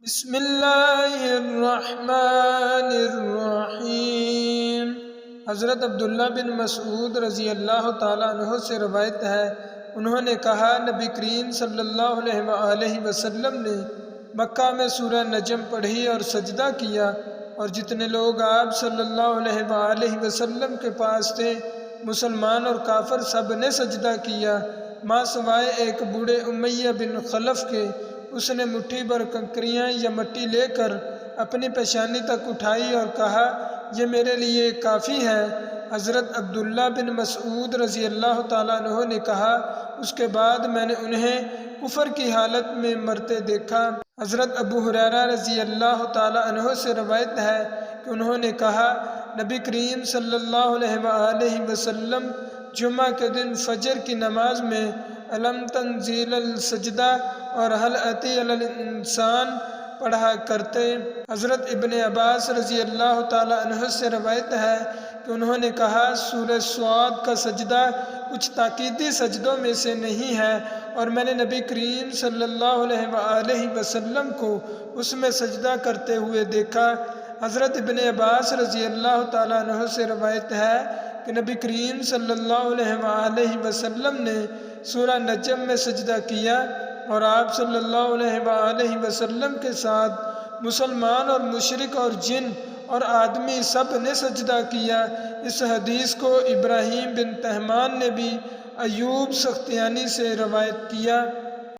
بسم اللہ الرحمن الرحیم۔ حضرت عبداللہ بن مسعود رضی اللہ تعالیٰ عنہ سے روایت ہے، انہوں نے کہا نبی کریم صلی اللہ علیہ وآلہ وسلم نے مکہ میں سورہ نجم پڑھی اور سجدہ کیا، اور جتنے لوگ آپ صلی اللہ علیہ وآلہ وسلم کے پاس تھے مسلمان اور کافر سب نے سجدہ کیا ماں سوائے ایک بوڑھے امیہ بن خلف کے۔ اس نے مٹھی بھر کنکریاں یا مٹی لے کر اپنی پیشانی تک اٹھائی اور کہا یہ میرے لیے کافی ہے۔ حضرت عبداللہ بن مسعود رضی اللہ تعالیٰ عنہ نے کہا اس کے بعد میں نے انہیں کفر کی حالت میں مرتے دیکھا۔ حضرت ابو ہریرہ رضی اللہ تعالیٰ عنہ سے روایت ہے کہ انہوں نے کہا نبی کریم صلی اللہ علیہ وآلہ وسلم جمعہ کے دن فجر کی نماز میں الم تنزیل السجدہ اور حل اتی علی الانسان پڑھا کرتے۔ حضرت ابن عباس رضی اللہ تعالیٰ عنہ سے روایت ہے کہ انہوں نے کہا سورہ صاد کا سجدہ کچھ تاکیدی سجدوں میں سے نہیں ہے، اور میں نے نبی کریم صلی اللہ علیہ وآلہ وسلم کو اس میں سجدہ کرتے ہوئے دیکھا۔ حضرت ابن عباس رضی اللہ تعالیٰ عنہ سے روایت ہے کہ نبی کریم صلی اللہ علیہ وآلہ وسلم نے سورہ نجم میں سجدہ کیا، اور آپ صلی اللہ علیہ وآلہ وسلم کے ساتھ مسلمان اور مشرک اور جن اور آدمی سب نے سجدہ کیا۔ اس حدیث کو ابراہیم بن تہمان نے بھی ایوب سختیانی سے روایت کیا۔